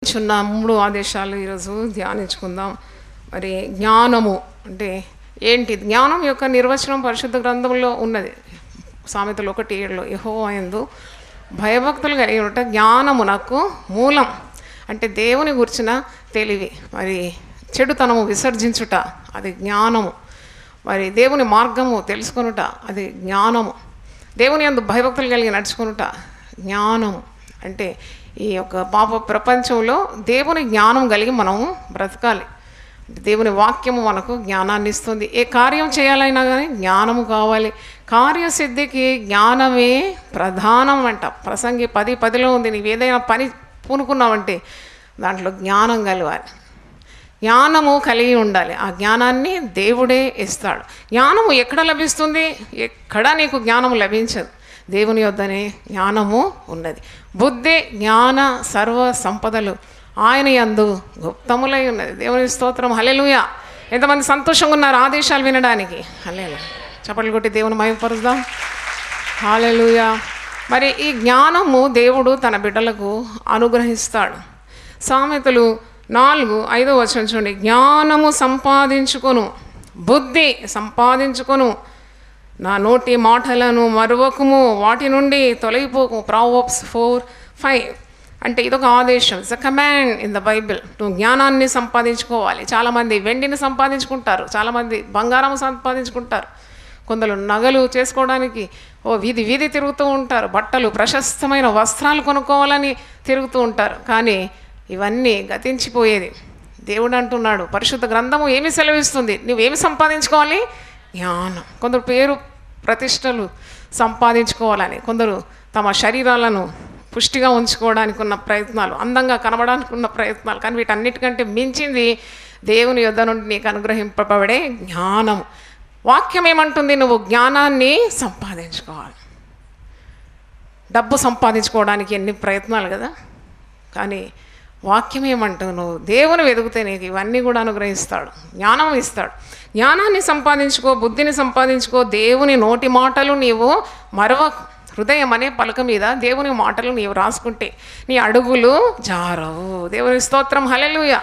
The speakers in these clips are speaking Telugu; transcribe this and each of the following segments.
చిన్న 3 ఆదేశాలు ఈరోజు ధ్యానించుకుందాం. మరి జ్ఞానము అంటే ఏంటి? జ్ఞానం యొక్క నిర్వచనం పరిశుద్ధ గ్రంథంలో ఉన్నది. సామెతలు 1:7 యెహోవా యందు భయభక్తులు కలిగి ఉంట జ్ఞానమునకు మూలం. అంటే దేవుని గురించిన తెలివి, మరి చెడుతనము విసర్జించుట అది జ్ఞానము. మరి దేవుని మార్గము తెలుసుకొనుట అది జ్ఞానము. దేవుని యందు భయభక్తులు కలిగి నడుచుకొనుట జ్ఞానము. అంటే ఈ యొక్క పాప ప్రపంచంలో దేవుని జ్ఞానం కలిగి మనము బ్రతకాలి. దేవుని వాక్యము మనకు జ్ఞానాన్ని ఇస్తుంది. ఏ కార్యం చేయాలైనా కానీ జ్ఞానము కావాలి. కార్యసిద్ధికి జ్ఞానమే ప్రధానం అంట. ప్రసంగి 10:10 ఉంది. నీవు ఏదైనా పని పూనుకున్నావంటే దాంట్లో జ్ఞానం కలవాలి, జ్ఞానము కలిగి ఉండాలి. ఆ జ్ఞానాన్ని దేవుడే ఇస్తాడు. జ్ఞానము ఎక్కడ లభిస్తుంది? ఎక్కడ నీకు జ్ఞానము లభించదు. దేవుని యొద్దనే జ్ఞానము ఉన్నది. బుద్ధి జ్ఞాన సర్వ సంపదలు ఆయన యందు గుప్తములై ఉన్నది. దేవుని స్తోత్రం, హల్లెలూయా. ఎంతమంది సంతోషంగా ఉన్నారు ఆదేశాలు వినడానికి? హల్లెలూయా. చప్పట్లు కొట్టి దేవుని మహిమపరుద్దాం. హల్లెలూయా. మరి ఈ జ్ఞానము దేవుడు తన బిడ్డలకు అనుగ్రహిస్తాడు. సామెతలు 4:5 చూడండి. జ్ఞానము సంపాదించుకొను, బుద్ధి సంపాదించుకొను, నా నోటి మాటలను మరువకుము, వాటి నుండి తొలగిపోకు. ప్రావర్బ్స్ 4:5. అంటే ఇదొక ఆదేశం. It's a command in the Bible. నువ్వు జ్ఞానాన్ని సంపాదించుకోవాలి. చాలామంది వెండిని సంపాదించుకుంటారు, చాలామంది బంగారం సంపాదించుకుంటారు, కొందరు నగలు చేసుకోవడానికి వీధి వీధి తిరుగుతూ ఉంటారు, బట్టలు ప్రశస్తమైన వస్త్రాలు కొనుక్కోవాలని తిరుగుతూ ఉంటారు. కానీ ఇవన్నీ గతించిపోయేది. దేవుడు అంటున్నాడు, పరిశుద్ధ గ్రంథము ఏమి సెలవిస్తుంది? నువ్వేమి సంపాదించుకోవాలి? జ్ఞానం. కొందరు పేరు ప్రతిష్టలు సంపాదించుకోవాలని, కొందరు తమ శరీరాలను పుష్టిగా ఉంచుకోవడానికి ఉన్న ప్రయత్నాలు, అందంగా కనబడడానికి ఉన్న ప్రయత్నాలు. కానీ వీటన్నిటికంటే మించింది దేవుని యొద్ద నుండి నీకు అనుగ్రహింపబడే జ్ఞానం. వాక్యం ఏమంటుంది? నువ్వు జ్ఞానాన్ని సంపాదించుకోవాలి. డబ్బు సంపాదించుకోవడానికి ఎన్ని ప్రయత్నాలు కదా, కానీ వాక్యం ఏమంటుంది? నువ్వు దేవుని వెతుకుతే నీకు ఇవన్నీ కూడా అనుగ్రహిస్తాడు, జ్ఞానం ఇస్తాడు. జ్ఞానాన్ని సంపాదించుకో, బుద్ధిని సంపాదించుకో. దేవుని నోటి మాటలు నీవు మరవకు. హృదయం అనే పలక మీద దేవుని మాటలు నీవు రాసుకుంటే నీ అడుగులు జారవు. దేవుని స్తోత్రం, హల్లెలూయా.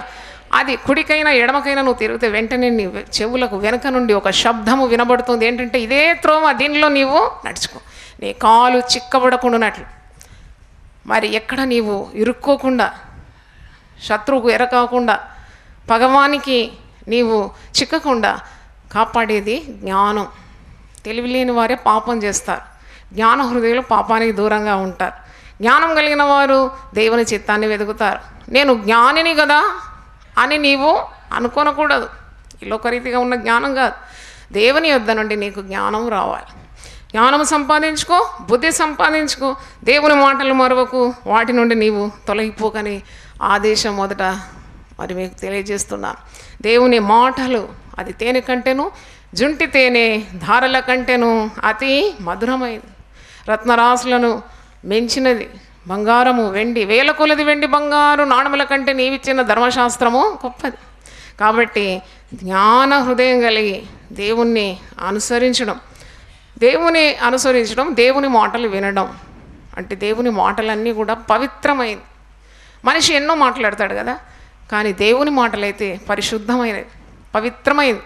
అది కుడికైనా ఎడమకైనా నువ్వు తిరిగితే వెంటనే నీ చెవులకు వెనక నుండి ఒక శబ్దము వినబడుతుంది. ఏంటంటే ఇదే త్రోవ, దీనిలో నీవు నడుచుకో, నీ కాలు చిక్కబడకుండానట్లు. మరి ఎక్కడ నీవు ఇరుక్కోకుండా, శత్రువుకు ఎరకాకుండా, పగవానికి నీవు చిక్కకుండా కాపాడేది జ్ఞానం. తెలివిలేని వారే పాపం చేస్తారు. జ్ఞాన హృదయులు పాపానికి దూరంగా ఉంటారు. జ్ఞానం కలిగిన వారు దేవుని చిత్తాన్ని వెతుకుతారు. నేను జ్ఞానిని కదా అని నీవు అనుకోనకూడదు. ఈ లోకరీతిగా ఉన్న జ్ఞానం కాదు, దేవుని యొద్ద నుండి నీకు జ్ఞానం రావాలి. జ్ఞానం సంపాదించుకో, బుద్ధి సంపాదించుకో, దేవుని మాటలు మరవకు, వాటి నుండి నీవు తొలగిపోకని ఆదేశం మొదట మరి మీకు తెలియజేస్తున్నాను. దేవుని మాటలు అది తేనె కంటేను, జుంటి తేనె ధారల కంటేను అతి మధురమైనది, రత్నరాశులను మించినది. బంగారము వెండి, వేల కొలది వెండి బంగారు నాణముల కంటే నీవిచ్చిన ధర్మశాస్త్రము గొప్పది. కాబట్టి జ్ఞాన హృదయం కలిగి దేవుణ్ణి అనుసరించడం, దేవుని మాటలు వినడం. అంటే దేవుని మాటలన్నీ కూడా పవిత్రమైనది. మనిషి ఎన్నో మాట్లాడతాడు కదా, కానీ దేవుని మాటలైతే పరిశుద్ధమైనది, పవిత్రమైనది.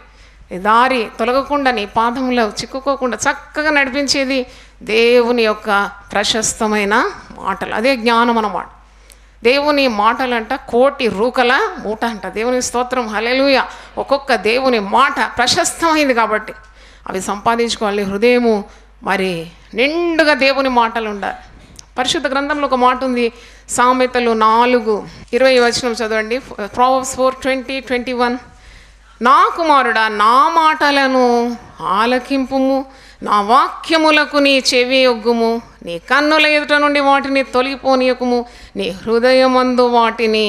దారి తొలగకుండా, నీ పాదంలో చిక్కుకోకుండా చక్కగా నడిపించేది దేవుని యొక్క ప్రశస్తమైన మాటలు. అదే జ్ఞానం అన్నమాట. దేవుని మాటలంట 1,000,000 రూకల మూట అంట. దేవుని స్తోత్రం, హల్లెలూయా. ఒక్కొక్క దేవుని మాట ప్రశస్తమైంది కాబట్టి అవి సంపాదించుకోవాలి. హృదయము మరి నిండుగా దేవుని మాటలు ఉండాలి. పరిశుద్ధ గ్రంథంలో ఒక మాట ఉంది, సామెతలు 4:20 చదవండి. ప్రావర్బ్స్ 4:20-21. నా కుమారుడా, నా మాటలను ఆలకింపుము, నా వాక్యములకు నీ చెవి ఒగ్గుము, నీ కన్నుల ఎదుట నుండి వాటిని తొలగిపోనీయకుము, నీ హృదయమందు వాటిని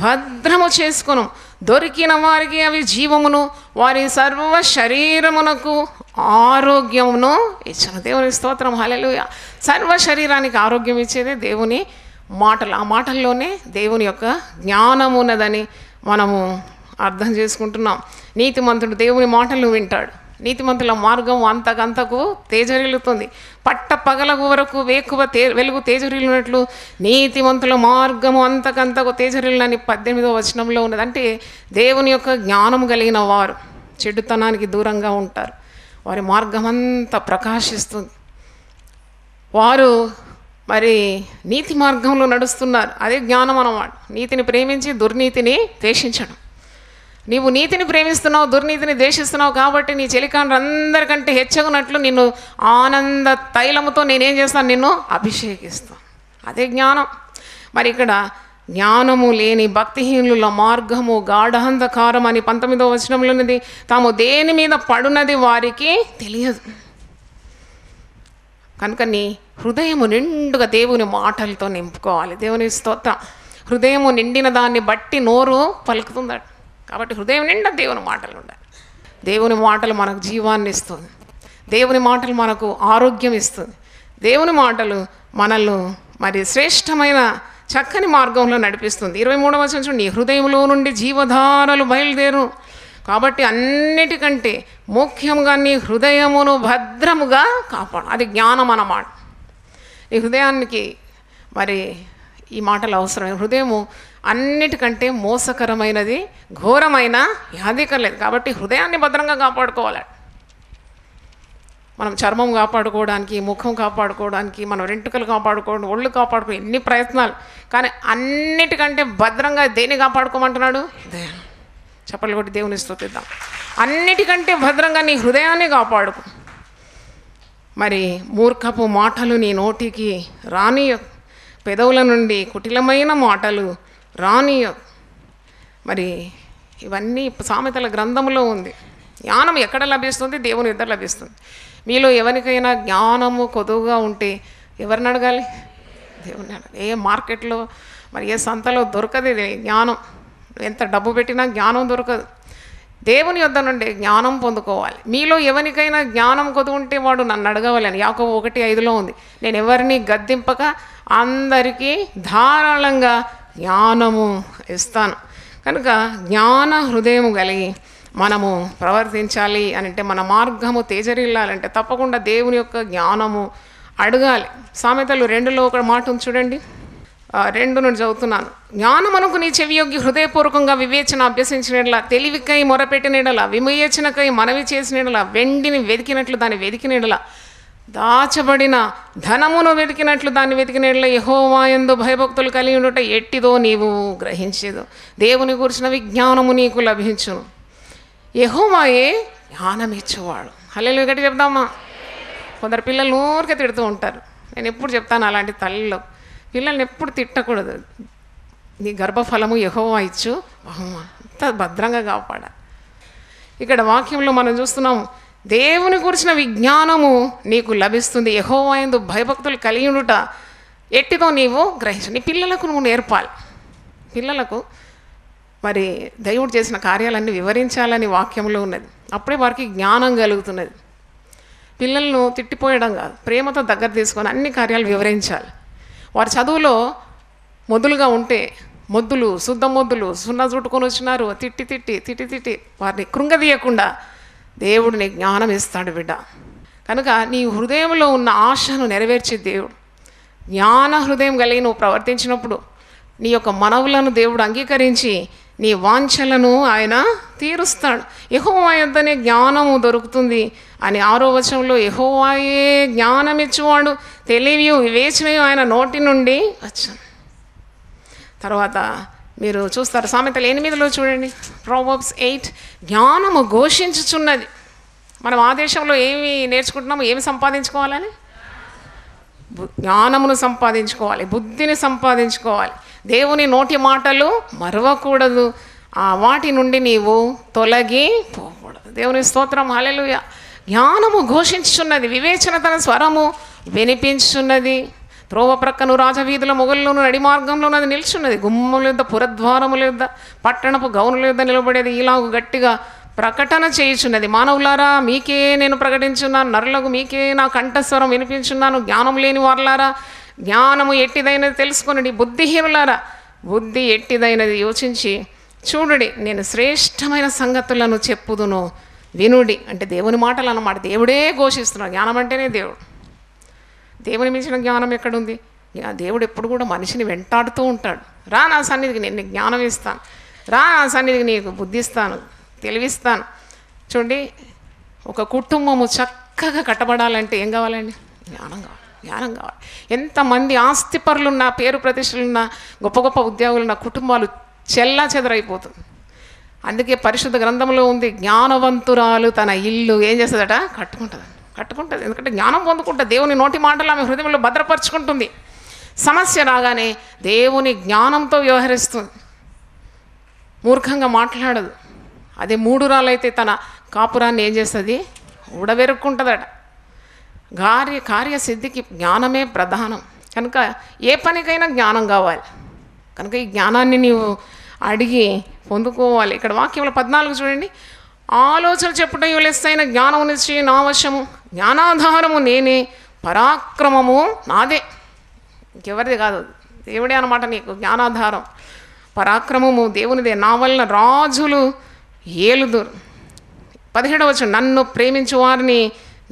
భద్రము చేసుకొను. దొరికిన వారికి అవి జీవమును, వారి సర్వ శరీరమునకు ఆరోగ్యమును ఇచ్చును. దేవుని స్తోత్రం, హల్లెలూయా. సర్వ శరీరానికి ఆరోగ్యం ఇచ్చేదే దేవుని మాటలు. ఆ మాటల్లోనే దేవుని యొక్క జ్ఞానం ఉన్నదని మనము అర్థం చేసుకుంటున్నాం. నీతిమంతుడు దేవుని మాటలు వింటాడు, నీతిమంతుల మార్గం అంతకంతకు తేజరిల్లుతుంది. పట్ట పగలగు వరకు వేకువ వెలుగు తేజరిల్లినట్లు నీతిమంతుల మార్గము అంతకంతకు తేజరిల్లని 18వ వచనంలో ఉన్నది. అంటే దేవుని యొక్క జ్ఞానం కలిగిన వారు చెడుతనానికి దూరంగా ఉంటారు. వారి మార్గం అంతా ప్రకాశిస్తుంది. వారు మరి నీతి మార్గంలో నడుస్తున్నారు. అదే జ్ఞానం అన్నమాట. నీతిని ప్రేమించి దుర్నీతిని ద్వేషించడం. నీవు నీతిని ప్రేమిస్తున్నావు, దుర్నీతిని ద్వేషిస్తున్నావు కాబట్టి నీ చెలికాండ్రు అందరికంటే హెచ్చగునట్లు నిన్ను ఆనంద తైలముతో నేనేం చేస్తాను, నిన్ను అభిషేకిస్తాను. అదే జ్ఞానం. మరి ఇక్కడ జ్ఞానము లేని భక్తిహీనుల మార్గము గాఢంధకారం అని 19వ వచనంలో ఉన్నది. తాము దేని మీద పడున్నది వారికి తెలియదు. కనుక నీ హృదయము నిండుగా దేవుని మాటలతో నింపుకోవాలి. దేవుని స్తోత్రం. హృదయము నిండిన దాన్ని బట్టి నోరు పలుకుతుందట. కాబట్టి హృదయం నిండా దేవుని మాటలు ఉండాలి. దేవుని మాటలు మనకు జీవాన్ని ఇస్తుంది. దేవుని మాటలు మనకు ఆరోగ్యం ఇస్తుంది. దేవుని మాటలు మనల్ని మరి శ్రేష్టమైన చక్కని మార్గంలో నడిపిస్తుంది. 23వ వచనం చూడండి. నీ హృదయంలో నుండి జీవధారలు బయలుదేరు. కాబట్టి అన్నిటికంటే ముఖ్యంగా నీ హృదయమును భద్రముగా కాపాడు. అది జ్ఞానం అన్నమాట. ఈ హృదయానికి మరి ఈ మాటలు అవసరం. హృదయము అన్నిటికంటే మోసకరమైనది, ఘోరమైన వ్యాధికలేదు. కాబట్టి హృదయాన్ని భద్రంగా కాపాడుకోవాలి. మనం చర్మం కాపాడుకోవడానికి, ముఖం కాపాడుకోవడానికి, మనం వెంట్రుకలు కాపాడుకోవడం, ఒళ్ళు కాపాడుకో ఎన్ని ప్రయత్నాలు. కానీ అన్నిటికంటే భద్రంగా దేన్ని కాపాడుకోమంటున్నాడు? హృదయాన్ని. చప్పట్లు కొట్టి దేవుని స్తుతిద్దాం. అన్నిటికంటే భద్రంగా నీ హృదయాన్ని కాపాడుకో. మరి మూర్ఖపు మాటలు నీ నోటికి రానియ, పెదవుల నుండి కుటిలమైన మాటలు రానియ. మరి ఇవన్నీ సామెతల గ్రంథంలో ఉంది. జ్ఞానం ఎక్కడ లభిస్తుంది? దేవుని యొద్ద లభిస్తుంది. మీలో ఎవరికైనా జ్ఞానము కొదువుగా ఉంటే ఎవరిని అడగాలి? దేవుని అడగాలి. ఏ మార్కెట్లో మరి ఏ సంతలో దొరకదు ఇది జ్ఞానం. ఎంత డబ్బు పెట్టినా జ్ఞానం దొరకదు. దేవుని యొద్ద నుండి జ్ఞానం పొందుకోవాలి. మీలో ఎవరికైనా జ్ఞానం కొద్దు ఉంటే వాడు నన్ను అడగవాలని యాకోబు 1:5 ఉంది. నేను ఎవరిని గద్దింపక అందరికీ ధారాళంగా జ్ఞానము ఇస్తాను. కనుక జ్ఞాన హృదయము కలిగి మనము ప్రవర్తించాలి అని అంటే, మన మార్గము తేజరిల్లాలంటే తప్పకుండా దేవుని యొక్క జ్ఞానము అడగాలి. సామెతలు 2లో ఒక మాట ఉంది చూడండి. 2 నుండి చదువుతున్నాను. జ్ఞానమునకు నీ చెవియొగ్గి హృదయపూర్వకంగా వివేచన అభ్యసించినట్లా, తెలివికై మొరపెట్టినడలా, విమోచనకై మనవి చేసినడలా, వెండిని వెతికినట్లు దాన్ని వెతికినడలా, దాచబడిన ధనమును వెతికినట్లు దాన్ని వెతికినట్ల, యెహోవా యందు భయభక్తులు కలిగి ఉండుట ఎట్టిదో నీవు గ్రహించేదు. దేవుని గురించిన విజ్ఞానము నీకు లభించును. యెహోవాయే జ్ఞానం ఇచ్చేవాడు. హల్లెలూయా గట్టి చెప్దామా? కొందరు పిల్లలు ఊరికే తిడుతూ ఉంటారు. నేను ఎప్పుడు చెప్తాను అలాంటి తల్లిలో, పిల్లల్ని ఎప్పుడు తిట్టకూడదు. నీ గర్భఫలము యెహోవా ఇచ్చు అంత భద్రంగా కాపాడాలి. ఇక్కడ వాక్యంలో మనం చూస్తున్నాము, దేవుని గురించిన విజ్ఞానము నీకు లభిస్తుంది. యెహోవా యందు భయభక్తులు కలిగి ఉండుట ఎట్టిదో నీవు గ్రహించు. నీ పిల్లలకు నువ్వు నేర్పాలి. పిల్లలకు మరి దేవుడు చేసిన కార్యాలన్నీ వివరించాలని వాక్యంలో ఉన్నది. అప్పుడే వారికి జ్ఞానం కలుగుతున్నది. పిల్లలను తిట్టిపోయడం కాదు, ప్రేమతో దగ్గర తీసుకొని అన్ని కార్యాలు వివరించాలి. వారి చదువులో మొద్దులుగా ఉంటే మొద్దులు, శుద్ధ మొద్దులు, సున్నా చుట్టుకొని వచ్చినారు, తిట్టి తిట్టి తిట్టి తిట్టి వారిని కృంగదీయకుండా దేవుడు నీ జ్ఞానం ఇస్తాడు బిడ్డ. కనుక నీ హృదయంలో ఉన్న ఆశను నెరవేర్చే దేవుడు. జ్ఞాన హృదయం కలిగి నువ్వు ప్రవర్తించినప్పుడు నీ యొక్క మనవులను దేవుడు అంగీకరించి నీ వాంఛలను ఆయన తీరుస్తాడు. యెహోవా యొద్దనే జ్ఞానము దొరుకుతుంది అని 6వ వచనంలో, యెహోవాయే జ్ఞానం ఇచ్చువాడు, తెలివియు వివేచనయు ఆయన నోటి నుండి వచ్చాను. తర్వాత మీరు చూస్తారు సామెతలు 8లో చూడండి, ప్రోవర్బ్స్ 8, జ్ఞానము ఘోషించుచున్నది. మనం ఆ దేశంలో ఏమి నేర్చుకుంటున్నాము? ఏమి సంపాదించుకోవాలని? జ్ఞానమును సంపాదించుకోవాలి, బుద్ధిని సంపాదించుకోవాలి. దేవుని నోటి మాటలు మరవకూడదు, వాటి నుండి నీవు తొలగి పోకూడదు. దేవుని స్తోత్రం, హల్లెలూయా. జ్ఞానము ఘోషించుచున్నది, వివేచన తన స్వరము వినిపించుచున్నది. త్రోవ ప్రక్కను రాజవీధుల మొగల్లోను నడి మార్గంలోనూ అది నిల్చున్నది. గుమ్మముల యొద్ద, పురద్వారముల యొద్ద, పట్టణపు గౌనుల యొద్ద నిలబడేది ఇలాగు గట్టిగా ప్రకటన చేయుచున్నది. మానవులారా మీకే నేను ప్రకటించున్నాను, నరులకు మీకే నా కంఠస్వరం వినిపించున్నాను. జ్ఞానం లేని వారులారా జ్ఞానము ఎట్టిదైనది తెలుసుకొనుడి. బుద్ధిహీనులారా బుద్ధి ఎట్టిదైనది యోచించి చూడుడి. నేను శ్రేష్టమైన సంగతులను చెప్పుదును, వినుడి అంటే దేవుని మాటలు అన్నమాట. దేవుడే ఘోషిస్తున్నాడు. జ్ఞానం అంటేనే దేవుడు. దేవుని మించిన జ్ఞానం ఎక్కడుంది? దేవుడు ఎప్పుడు కూడా మనిషిని వెంటాడుతూ ఉంటాడు. రా నా సన్నిధికి, నేను నీకు జ్ఞానం ఇస్తాను, రా నా సన్నిధికి నీకు బుద్ధిస్తాను, తెలివిస్తాను. చూడండి, ఒక కుటుంబము చక్కగా కట్టబడాలంటే ఏం కావాలండి? జ్ఞానం కావాలి. జ్ఞానం కావాలి. ఎంతమంది ఆస్తిపరులున్నా, పేరు ప్రతిష్టలున్నా, గొప్ప గొప్ప ఉద్యోగులున్న కుటుంబాలు చెల్లా చెదరైపోతుంది. అందుకే పరిశుద్ధ గ్రంథంలో ఉంది, జ్ఞానవంతురాలు తన ఇల్లు ఏం చేస్తుందట? కట్టుకుంటుంది. ఎందుకంటే జ్ఞానం పొందుకుంటుంది. దేవుని నోటి మాటలు ఆమె హృదయంలో భద్రపరుచుకుంటుంది. సమస్య రాగానే దేవుని జ్ఞానంతో వ్యవహరిస్తుంది. మూర్ఖంగా మాట్లాడదు. అదే మూఢురాలైతే తన కాపురాన్ని ఏం చేస్తుంది? ఊడబెరుక్కుంటుందట. కార్యసిద్ధికి జ్ఞానమే ప్రధానం. కనుక ఏ పనికైనా జ్ఞానం కావాలి. కనుక ఈ జ్ఞానాన్ని నీవు అడిగి పొందుకోవాలి. ఇక్కడ వాక్యంలో 14 చూడండి, ఆలోచన చెప్పుట లెస్సైన జ్ఞానము నిశ్చయం నా వశము, జ్ఞానాధారము నేనే, పరాక్రమము నాదే. ఇంకెవరిది కాదు, దేవుడే అన్నమాట నీకు జ్ఞానాధారం. పరాక్రమము దేవునిదే. నా వలన రాజులు ఏలుదురు. 17 నన్ను ప్రేమించు వారిని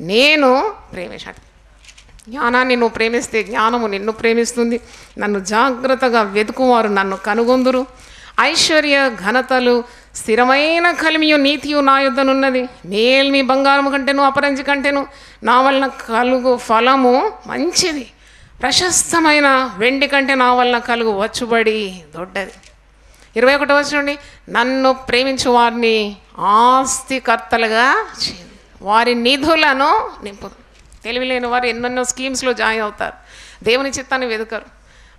నేను ప్రేమించాను. జ్ఞానాన్ని నువ్వు ప్రేమిస్తే జ్ఞానము నిన్ను ప్రేమిస్తుంది. నన్ను జాగ్రత్తగా వెతుకువారు నన్ను కనుగొందురు. ఐశ్వర్య ఘనతలు స్థిరమైన కలిమియు నీతియు నా యుద్ధనున్నది. మేల్మి బంగారము కంటేను అపరంజి కంటేను నా వలన కలుగు ఫలము మంచిది. ప్రశస్తమైన వెండి కంటే నా వలన కలుగు వచ్చుబడి దొడ్డది. 21 చూడండి, నన్ను ప్రేమించు వారిని ఆస్తికర్తలుగా వారి నిధులను నింపు. తెలివిలేని వారు ఎన్నెన్నో స్కీమ్స్లో జాయిన్ అవుతారు. దేవుని చిత్తాన్ని వెతుకరు.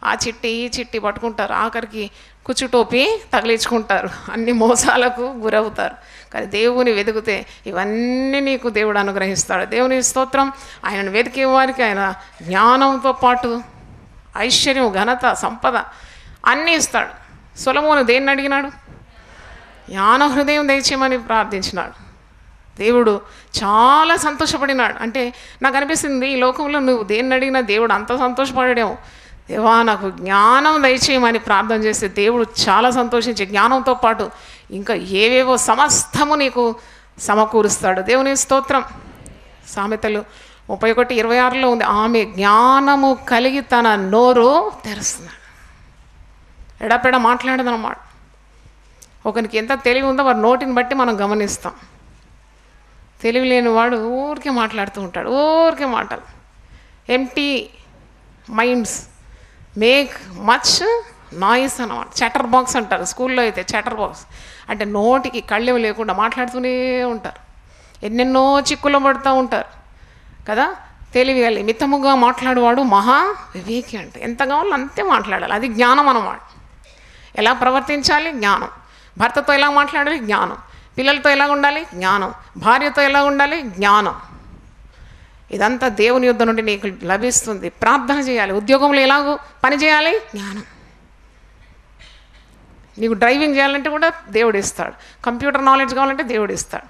ఆ చిట్టి ఈ చిట్టి పట్టుకుంటారు. ఆఖరికి కుచ్చుటోపి తగిలించుకుంటారు. అన్ని మోసాలకు గురవుతారు. కానీ దేవుని వెతికితే ఇవన్నీ నీకు దేవుడు అనుగ్రహిస్తాడు. దేవుని స్తోత్రం. ఆయనను వెతికే వారికి ఆయన జ్ఞానంతో పాటు ఐశ్వర్యం, ఘనత, సంపద అన్నీ ఇస్తాడు. సొలొమోను దేన్ని అడిగినాడు? జ్ఞాన హృదయం దయచేయమని ప్రార్థించినాడు. దేవుడు చాలా సంతోషపడినాడు. అంటే నాకు అనిపిస్తుంది, ఈ లోకంలో నువ్వు దేన్ని అడిగినా దేవుడు అంత సంతోషపడేమో. దేవా నాకు జ్ఞానం దయచేయమని ప్రార్థన చేస్తే దేవుడు చాలా సంతోషించి జ్ఞానంతో పాటు ఇంకా ఏవేవో సమస్తము నీకు సమకూరుస్తాడు. దేవుని స్తోత్రం. సామెతలు 31:26 ఉంది, ఆమె జ్ఞానము కలిగి తన నోరు తెరుస్తున్నాడు. ఎడపెడ మాట్లాడదన్నమాట. ఒకరికి ఎంత తెలివి ఉందో వారి నోటిని బట్టి మనం గమనిస్తాం. తెలివి లేని వాడు ఊరికే మాట్లాడుతూ ఉంటాడు. ఊరికే మాటలు. Empty minds make much noise అన్నమాట. చటర్ బాక్స్ అంటారు స్కూల్లో అయితే. చటర్ బాక్స్ అంటే నోటికి కళ్ళెం లేకుండా మాట్లాడుతూనే ఉంటారు. ఎన్నెన్నో చిక్కులు పడుతూ ఉంటారు కదా. తెలివి కలిగి మితముగా మాట్లాడేవాడు మహా వివేకి అంట. ఎంత కావాలో అంతే మాట్లాడాలి. అది జ్ఞానం అన్నమాట. ఎలా ప్రవర్తించాలి? జ్ఞానం. భర్తతో ఎలా మాట్లాడాలి? జ్ఞానం. పిల్లలతో ఎలా ఉండాలి? జ్ఞానం. భార్యతో ఎలా ఉండాలి? జ్ఞానం. ఇదంతా దేవుని యుద్ధ నుండి నీకు లభిస్తుంది. ప్రార్థన చేయాలి. ఉద్యోగంలో ఎలాగో పని చేయాలి? జ్ఞానం. నీకు డ్రైవింగ్ చేయాలంటే కూడా దేవుడు ఇస్తాడు. కంప్యూటర్ నాలెడ్జ్ కావాలంటే దేవుడు ఇస్తాడు.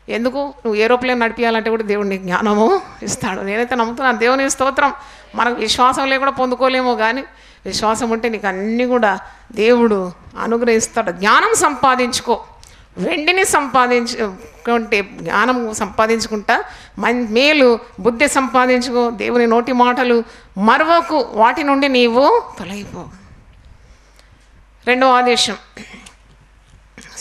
ఎందుకు నువ్వు ఏరోప్లేన్ నడిపించాలంటే కూడా దేవుడు నీకు జ్ఞానము ఇస్తాడు. నేనైతే నమ్ముతున్నాను. దేవుని స్తోత్రం. మనకు విశ్వాసం లేకుండా పొందుకోలేమో, కానీ విశ్వాసం ఉంటే నీకు అన్నీ కూడా దేవుడు అనుగ్రహిస్తాడు. జ్ఞానం సంపాదించుకో. వెండిని సంపాదించుకుంటే జ్ఞానం సంపాదించుకుంటా, మేలు బుద్ధి సంపాదించుకో. దేవుని నోటి మాటలు మరవకు, వాటి నుండి నీవు తొలగిపో. 2వ ఆదేశం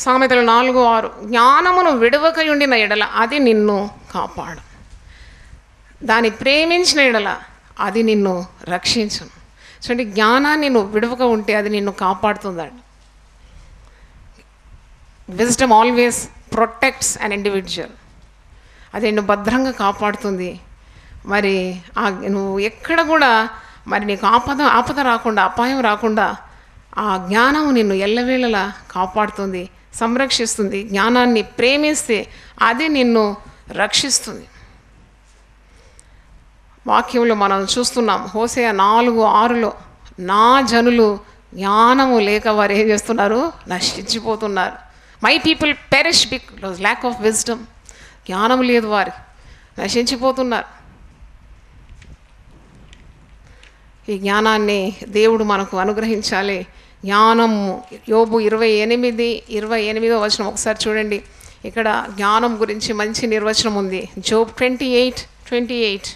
సామెతలు 4:6, జ్ఞానమును విడవకయుండిన ఎడల అది నిన్ను కాపాడు, దాన్ని ప్రేమించిన ఎడల అది నిన్ను రక్షించును. చూడండి, జ్ఞానాన్ని నువ్వు విడవక ఉంటే అది నిన్ను కాపాడుతుందండి. Wisdom always protects an individual. అది నిన్ను భద్రంగా కాపాడుతుంది. మరి నువ్వు ఎక్కడ కూడా మరి నీకు ఆపద రాకుండా, అపాయం రాకుండా ఆ జ్ఞానం నిన్ను ఎల్లవేళలా కాపాడుతుంది, సంరక్షిస్తుంది. జ్ఞానాన్ని ప్రేమిస్తే అది నిన్ను రక్షిస్తుంది. వాక్యంలో మనం చూస్తున్నాం, హోసేయ 4:6, నా జనులు జ్ఞానము లేక వారు ఏం చేస్తున్నారు? నశించిపోతున్నారు. My people perish because lack of wisdom. జ్ఞానం లేదు, వారి నశించిపోతున్నారు. ఈ జ్ఞానాన్ని దేవుడు మనకు అనుగ్రహించాలి. జ్ఞానము. యోబు 28:28 ఒకసారి చూడండి. ఇక్కడ జ్ఞానం గురించి మంచి నిర్వచనం ఉంది. జోబ్ 28:28.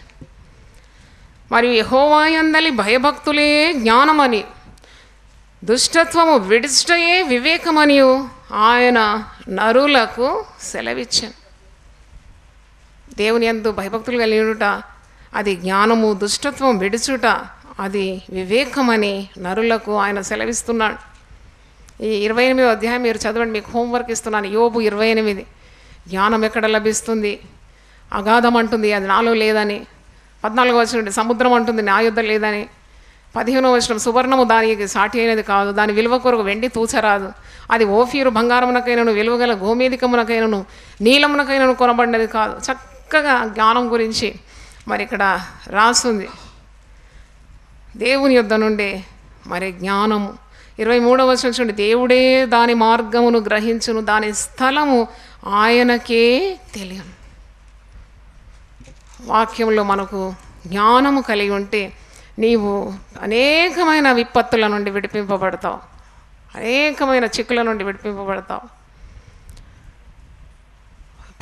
మరియు యెహోవా యందలి భయభక్తులే జ్ఞానమని, దుష్టత్వము విడిచుటయే వివేకమనియు ఆయన నరులకు సెలవిచ్చాను. దేవుని యందు భయభక్తులు కలిగినట అది జ్ఞానము, దుష్టత్వం విడుచుట అది వివేకమని నరులకు ఆయన సెలవిస్తున్నాడు. ఈ 28వ అధ్యాయం మీరు చదవండి, మీకు హోంవర్క్ ఇస్తున్నాను. యోబు 28. జ్ఞానం ఎక్కడ లభిస్తుంది? అగాధం అంటుంది అది నాలో లేదని. 14వ వచనం సముద్రం అంటుంది నా యుద్ధ లేదని. 15వ వచనం సువర్ణము దానికి సాటి అయినది కాదు, దాని విలువ కొరకు వెండి తూచరాదు. అది ఓఫీరు బంగారమునకైనను విలువగల గోమేధికమునకైనను నీలమునకైనను కొనబడినది కాదు. చక్కగా జ్ఞానం గురించి మరి ఇక్కడ రాస్తుంది. దేవుని యొద్ద నుండే మరి జ్ఞానము. 23వ వచనం చూడండి, దేవుడే దాని మార్గమును గ్రహించును, దాని స్థలము ఆయనకే తెలియను. వాక్యంలో మనకు జ్ఞానము కలిగి ఉంటే నీవు అనేకమైన విపత్తుల నుండి విడిపింపబడతావు, అనేకమైన చిక్కుల నుండి విడిపింపబడతావు.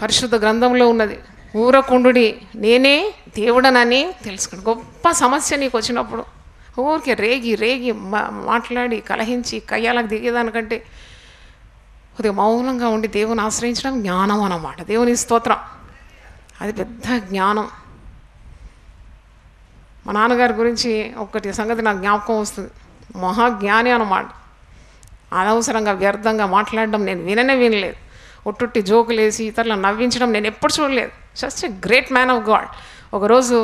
పరిశుద్ధ గ్రంథంలో ఉన్నది, ఊరకుండుడి నేనే దేవుడనని తెలుసుకుని. గొప్ప సమస్య నీకు వచ్చినప్పుడు ఊరికే రేగి రేగి మాట్లాడి కలహించి కయ్యాలకు దిగేదానికంటే కొద్దిగా మౌనంగా ఉండి దేవుని ఆశ్రయించడం జ్ఞానం అన్నమాట. దేవుని స్తోత్రం, అది పెద్ద జ్ఞానం. మా నాన్నగారి గురించి ఒకటి సంగతి నాకు జ్ఞాపకం వస్తుంది. మహాజ్ఞాని అన్నమాట. అనవసరంగా వ్యర్థంగా మాట్లాడడం నేను వినలేదు. ఒట్టుట్టి జోకులు వేసి ఇతరులను నవ్వించడం నేను ఎప్పుడు చూడలేదు. Just a great man of God. ఒకరోజు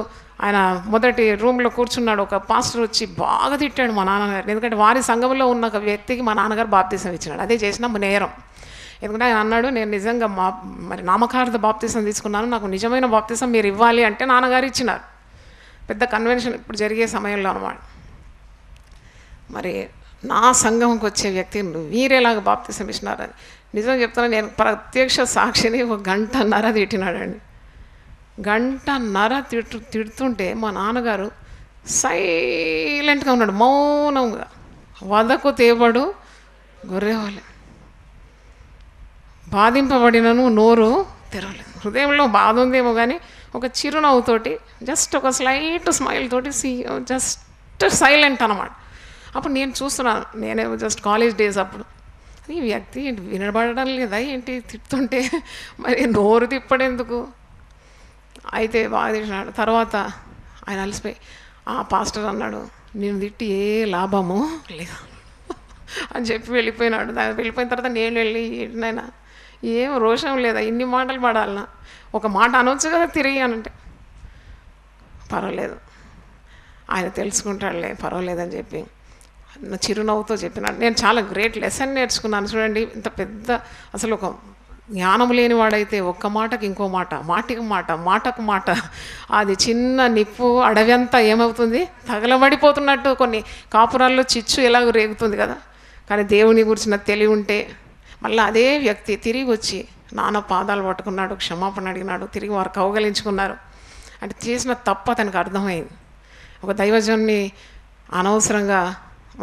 ఆయన మొదటి రూమ్లో కూర్చున్నాడు. ఒక పాస్టర్ వచ్చి బాగా తిట్టాడు మా నాన్నగారు. ఎందుకంటే వారి సంఘంలో ఉన్న ఒక వ్యక్తికి మా నాన్నగారు బాప్తీసం ఇచ్చినాడు. అదే చేసిన నేరం. ఎందుకంటే ఆయన అన్నాడు, నేను నిజంగా మరి నామకార్థ బాప్తీసం తీసుకున్నాను, నాకు నిజమైన బాప్తీసం మీరు ఇవ్వాలి అంటే నాన్నగారు ఇచ్చినారు. పెద్ద కన్వెన్షన్ ఇప్పుడు జరిగే సమయంలో అన్నమాట. మరి నా సంఘంకి వచ్చే వ్యక్తిని వీరేలాగా బాప్తీసం ఇచ్చినారని నిజం చెప్తాను. నేను ప్రత్యక్ష సాక్షిని 1 గంటన్నర తిట్టినాడండి. 1 గంటన్నర తిడుతుంటే మా నాన్నగారు సైలెంట్గా ఉన్నాడు, మౌనంగా. వదకు తేబడు గొర్రెవాలే, బాధింపబడినను నోరు తెరవలేదు. హృదయంలో బాధ ఉందేమో కానీ ఒక చిరునవ్వుతోటి, జస్ట్ ఒక స్లైట్ స్మైల్ తోటి జస్ట్ సైలెంట్ అన్నమాట. అప్పుడు నేను చూస్తున్నాను, నేనే జస్ట్ కాలేజ్ డేస్ అప్పుడు, ఈ వ్యక్తి వినబడడం లేదా ఏంటి తిప్పుతుంటే, మరి నోరు తిప్పడెందుకు. అయితే బాగా తిట్టినాడు. తర్వాత ఆయన అలసిపోయి ఆ పాస్టర్ అన్నాడు, నేను తిట్టి ఏ లాభము లేదు అని చెప్పి వెళ్ళిపోయినాడు. వెళ్ళిపోయిన తర్వాత నేను వెళ్ళి, నాయనా ఏం రోషం లేదా, ఇన్ని మాటలు పడాలన్నా, ఒక మాట అనొచ్చు కదా తిరిగి అనంటే, పర్వాలేదు ఆయన తెలుసుకుంటాడులే పర్వాలేదని చెప్పి చిరునవ్వుతో చెప్పినాడు. నేను చాలా గ్రేట్ లెసన్ నేర్చుకున్నాను. చూడండి, ఇంత పెద్ద అసలు ఒక జ్ఞానం లేని వాడైతే ఒక్క మాటకి ఇంకో మాట, మాటకు మాట, మాటకు మాట, అది చిన్న నిప్పు అడవి అంతా ఏమవుతుంది, తగలబడిపోతున్నట్టు కొన్ని కాపురాల్లో చిచ్చు ఎలాగో రేగుతుంది కదా. కానీ దేవుని గురించిన తెలివి ఉంటే మళ్ళీ అదే వ్యక్తి తిరిగి వచ్చి నాన్న పాదాలు పట్టుకున్నాడు, క్షమాపణ అడిగినాడు, తిరిగి వారు కౌగలించుకున్నారు. అంటే చేసిన తప్పు అతనికి అర్థమైంది. ఒక దైవజన్ని అనవసరంగా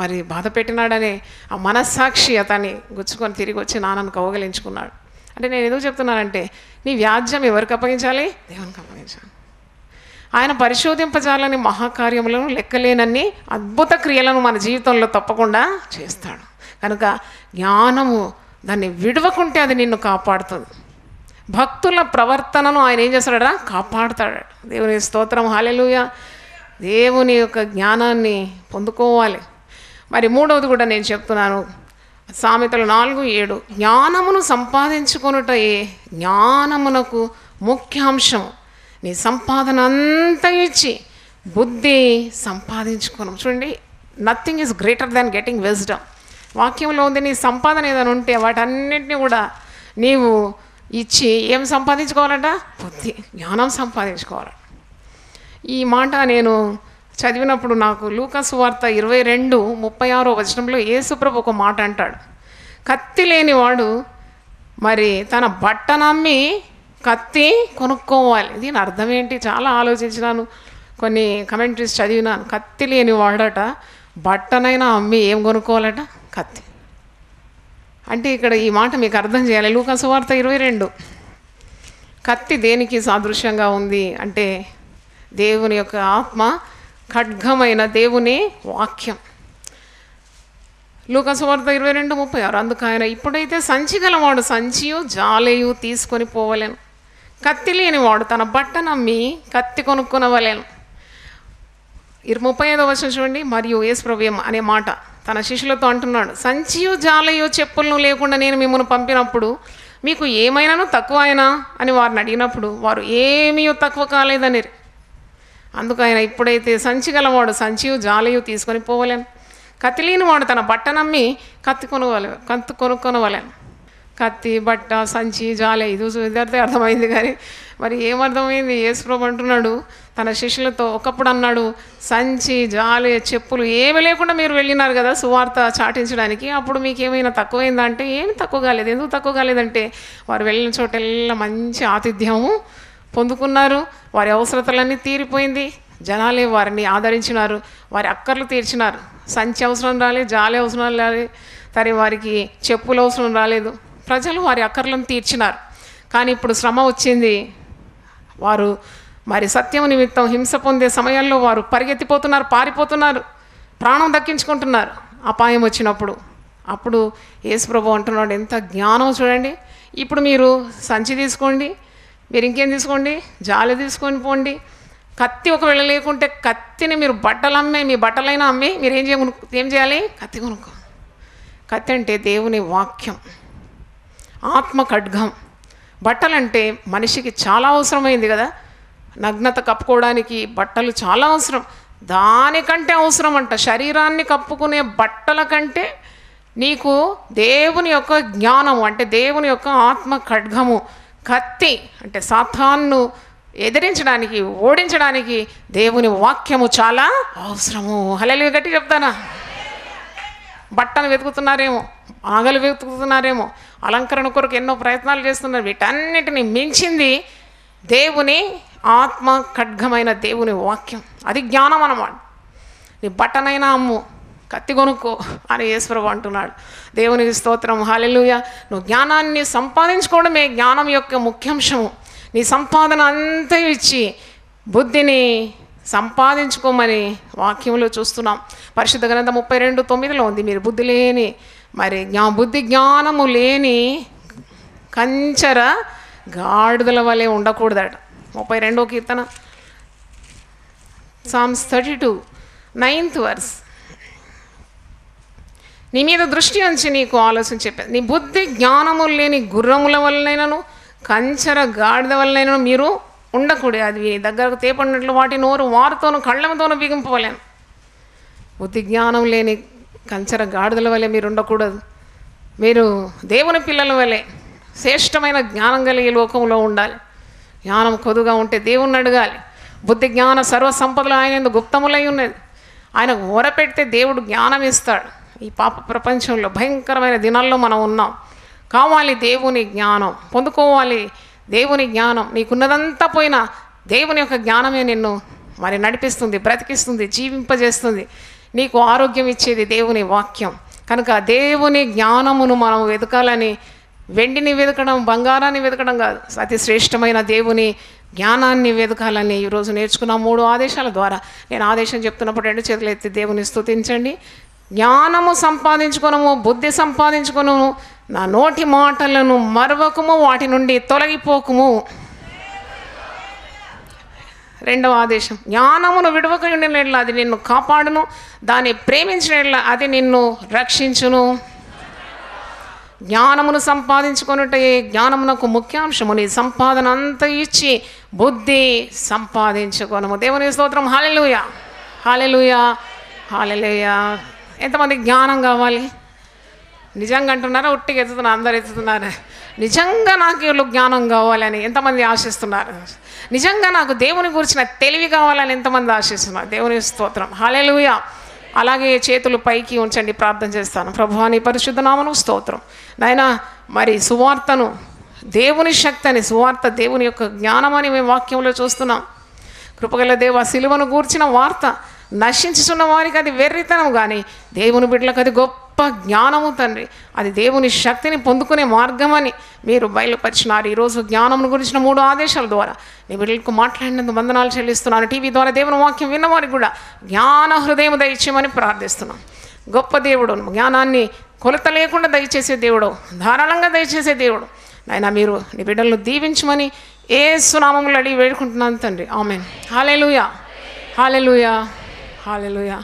మరి బాధ పెట్టినాడనే ఆ మనస్సాక్షి అతన్ని గుచ్చుకొని తిరిగి వచ్చి నాన్నను కౌగలించుకున్నాడు. అంటే నేను ఎందుకు చెప్తున్నానంటే, నీ వ్యాజ్యం ఎవరికి అప్పగించాలి? దేవునికి అప్పగించాలి. ఆయన పరిశోధింపజాలని మహాకార్యములను లెక్కలేనన్ని అద్భుత క్రియలను మన జీవితంలో తప్పకుండా చేస్తాడు. కనుక జ్ఞానము దాన్ని విడవకుంటే అది నిన్ను కాపాడుతుంది. భక్తుల ప్రవర్తనను ఆయన ఏం చేస్తాడా? కాపాడుతాడు. దేవుని స్తోత్రం, హల్లెలూయా. దేవుని యొక్క జ్ఞానాన్ని పొందుకోవాలి. మరి మూడవది కూడా నేను చెప్తున్నాను, సామెతలు 4:7, జ్ఞానమును సంపాదించుకొనుటయే జ్ఞానమునకు ముఖ్యాంశము, నీ సంపాదన అంతా ఇచ్చి బుద్ధి సంపాదించుకోను. చూడండి, nothing is greater than getting wisdom. వాక్యంలో ఉంది, నీ సంపాదన ఏదైనా ఉంటే వాటన్నిటిని కూడా నీవు ఇచ్చి ఏం సంపాదించుకోవాలంట? బుద్ధి, జ్ఞానం సంపాదించుకోవాలి. ఈ మాట నేను చదివినప్పుడు నాకు లూకా సువార్త 22:36 వచనంలో యేసుప్రభు ఒక మాట అంటాడు, కత్తి లేనివాడు మరి తన బట్టనమ్మి కత్తి కొనుక్కోవాలి. దీని అర్థం ఏంటి? చాలా ఆలోచించినాను, కొన్ని కమెంట్రీస్ చదివినాను. కత్తి లేని వాడట బట్టనైనా అమ్మి ఏం కొనుక్కోవాలట? కత్తి. అంటే ఇక్కడ ఈ మాట మీకు అర్థం చేయాలి. లూకా సువార్త 22. కత్తి దేనికి సాదృశ్యంగా ఉంది అంటే దేవుని యొక్క ఆత్మ, ఖడ్గమైన దేవుని వాక్యం. లూకా సువార్త 22:36. అందుకు ఆయన, ఇప్పుడైతే సంచి గలవాడు సంచియు జాలేయు తీసుకొని పోవలేను, కత్తి లేనివాడు తన బట్ట నమ్మి కత్తి కొనుక్కొనవలేను. 35వ వచనం చూడండి. మరియు యేసుప్రభు అనే మాట తన శిష్యులతో అంటున్నాడు, సంచియు జాలయు చెప్పులను లేకుండా నేను మిమ్మల్ని పంపినప్పుడు మీకు ఏమైనాను తక్కువ అయినా అని వారిని అడిగినప్పుడు వారు ఏమీ తక్కువ కాలేదని. అందుకు ఆయన, ఇప్పుడైతే సంచి గలవాడు సంచియు జాలయు తీసుకొని పోవలేను, కత్తి లేనివాడు తన బట్ట నమ్మి కత్తి కొనుక్కొనవలేను. కత్తి, బట్ట, సంచి, జాలే, ఇది ఇద్దరితో అర్థమైంది. కానీ మరి ఏమర్థమైంది? యేసుప్రభు అంటున్నాడు తన శిష్యులతో, ఒకప్పుడు అన్నాడు సంచి, జాలే, చెప్పులు ఏమి లేకుండా మీరు వెళ్ళినారు కదా సువార్త చాటించడానికి, అప్పుడు మీకు ఏమైనా తక్కువైందా అంటే ఏమి తక్కువ కాలేదు. ఎందుకు తక్కువ కాలేదంటే వారు వెళ్ళిన చోటెల్లా మంచి ఆతిథ్యము పొందుకున్నారు, వారి అవసరతలన్నీ తీరిపోయింది, జనాలే వారిని ఆదరించినారు, వారి అక్కర్లు తీర్చినారు. సంచి అవసరం రాలేదు, జాలే అవసరం రాలేదు, సరే వారికి చెప్పులు అవసరం రాలేదు, ప్రజలు వారి అక్కర్లను తీర్చినారు. కానీ ఇప్పుడు శ్రమ వచ్చింది, వారు మరి సత్యం నిమిత్తం హింస పొందే సమయంలో వారు పరిగెత్తిపోతున్నారు, పారిపోతున్నారు, ప్రాణం దక్కించుకుంటున్నారు అపాయం వచ్చినప్పుడు. అప్పుడు యేసుప్రభు అంటున్నాడు, ఎంత జ్ఞానం చూడండి. ఇప్పుడు మీరు సంచి తీసుకోండి, మీరు ఇంకేం తీసుకోండి, జాలి తీసుకొని పోండి. కత్తి ఒకవేళ లేకుంటే కత్తిని మీరు బట్టలు అమ్మే, మీ బట్టలైనా అమ్మి మీరు ఏం చేయాలి? కత్తి కొనుక్కో. కత్తి అంటే దేవుని వాక్యం, ఆత్మ ఖడ్గం. బట్టలంటే మనిషికి చాలా అవసరమైంది కదా, నగ్నత కప్పుకోవడానికి బట్టలు చాలా అవసరం. దానికంటే అవసరం అంట శరీరాన్ని కప్పుకునే బట్టల కంటే నీకు దేవుని యొక్క జ్ఞానము అంటే దేవుని యొక్క ఆత్మ ఖడ్గము, కత్తి అంటే సాతాన్ను ఎదిరించడానికి, ఓడించడానికి దేవుని వాక్యము చాలా అవసరము. హల్లెలూయా గట్టి చెప్తానా? బట్టను వెతుకుతున్నారేమో, ఆగలు వెతుకుతున్నారేమో, అలంకరణ కొరకు ఎన్నో ప్రయత్నాలు చేస్తున్నారు. వీటన్నిటిని మించింది దేవుని ఆత్మ ఖడ్గమైన దేవుని వాక్యం. అది జ్ఞానం అన్నమాట. నీ బట్టనైనా అమ్ము, కత్తి కొనుక్కో అని యేసుప్రభు అంటున్నాడు. దేవునికి స్తోత్రం, హల్లెలూయా. నువ్వు జ్ఞానాన్ని సంపాదించుకోవడమే జ్ఞానం యొక్క ముఖ్యాంశము. నీ సంపాదన అంతా ఇచ్చి బుద్ధిని సంపాదించుకోమని వాక్యంలో చూస్తున్నాం. పరిశుద్ధ గ్రంథం 32:9 ఉంది, మీరు బుద్ధి లేని బుద్ధి జ్ఞానము లేని కంచర గాడిదల వలె ఉండకూడదట. 32వ కీర్తన, Psalms 32, 9th verse. నీ మీద దృష్టి ఉంచి నీకు ఆలోచన చెప్పాను, నీ బుద్ధి జ్ఞానము లేని గుర్రముల వలనైనను కంచర గాడిద వలనైనను మీరు ఉండకూడదు. అది దగ్గరకు తేపడినట్లు వాటి నోరు వారితోనూ కళ్ళముతోనూ బిగింపవలేను. బుద్ధి జ్ఞానం లేని కంచర గాడిదల వలె మీరు ఉండకూడదు. మీరు దేవుని పిల్లల వలె శ్రేష్టమైన జ్ఞానం కలిగే లోకంలో ఉండాలి. జ్ఞానం కొద్దుగా ఉంటే దేవుణ్ణి అడగాలి. బుద్ధి జ్ఞాన సర్వ సంపదలు ఆయన గుప్తములై ఉన్నది. ఆయన ఓరపెడితే దేవుడు జ్ఞానం ఇస్తాడు. ఈ పాప ప్రపంచంలో భయంకరమైన దినాల్లో మనం ఉన్నాం. కావాలి దేవుని జ్ఞానం, పొందుకోవాలి దేవుని జ్ఞానం. నీకున్నదంతా పోయినా దేవుని యొక్క జ్ఞానమే నిన్ను నడిపిస్తుంది, బ్రతికిస్తుంది, జీవింపజేస్తుంది. నీకు ఆరోగ్యం ఇచ్చేది దేవుని వాక్యం. కనుక దేవుని జ్ఞానమును మనం వెతకాలని, వెండిని వెతకడం, బంగారాన్ని వెతకడం కాదు, అతి శ్రేష్టమైన దేవుని జ్ఞానాన్ని వెతకాలని ఈరోజు నేర్చుకున్న 3 ఆదేశాల ద్వారా. నేను ఆదేశం చెప్తున్నప్పుడు 2 చేతులు ఎత్తి దేవుని స్తుతించండి. జ్ఞానము సంపాదించుకొనము, బుద్ధి సంపాదించుకొనము, నా నోటి మాటలను మరవకము, వాటి నుండి తొలగిపోకుము. 2వ ఆదేశం, జ్ఞానమును విడవక ఉండినట్ల అది నిన్ను కాపాడును, దాన్ని ప్రేమించినట్ల అది నిన్ను రక్షించును. జ్ఞానమును సంపాదించుకొనుటే జ్ఞానమునకు ముఖ్యాంశము. నీ సంపాదన అంతా ఇచ్చి బుద్ధి సంపాదించుకొనము. దేవుని స్తోత్రం, హల్లెలూయా, హల్లెలూయా, హల్లెలూయా. ఎంతమంది జ్ఞానం కావాలి? నిజంగా అంటున్నారా? ఉట్టిగా ఎత్తుతున్నారు, అందరు ఎత్తుతున్నారు. నిజంగా నాకు వీళ్ళు జ్ఞానం కావాలని ఎంతమంది ఆశిస్తున్నారు? నిజంగా నాకు దేవుని గురించిన తెలివి కావాలని ఎంతమంది ఆశిస్తున్నారు? దేవుని స్తోత్రం, హల్లెలూయా. అలాగే చేతులు పైకి ఉంచండి, ప్రార్థన చేస్తాను. ప్రభువా నీ పరిశుద్ధ నామమునకు స్తోత్రం. నాయనా సువార్తను, దేవుని శక్తి అని, సువార్త దేవుని యొక్క జ్ఞానం అని మేము వాక్యంలో చూస్తున్నాం. కృపగల దేవ, సిలువను గూర్చిన వార్త నశించుతున్న వారికి అది వెర్రితనం, కానీ దేవుని బిడ్డలకు అది గొప్ప జ్ఞానము తండ్రి, అది దేవుని శక్తిని పొందుకునే మార్గమని మీరు బయలుపరిచినారు. ఈరోజు జ్ఞానం గురించిన 3 ఆదేశాల ద్వారా నీ బిడ్డలకు మాట్లాడినందుకు వందనాలు చెల్లిస్తున్నాను. టీవీ ద్వారా దేవుని వాక్యం విన్నవారికి కూడా జ్ఞాన హృదయం దయచేయమని ప్రార్థిస్తున్నాం. గొప్ప దేవుడు, జ్ఞానాన్ని కొలత లేకుండా దయచేసే దేవుడు, ధారాళంగా దయచేసే దేవుడు నాయన, మీరు నీ బిడ్డలను దీవించమని యేసు నామములో అడిగి వేడుకుంటున్నాను తండ్రి. ఆమేన్. హల్లెలూయా, హల్లెలూయా, హల్లెలూయా.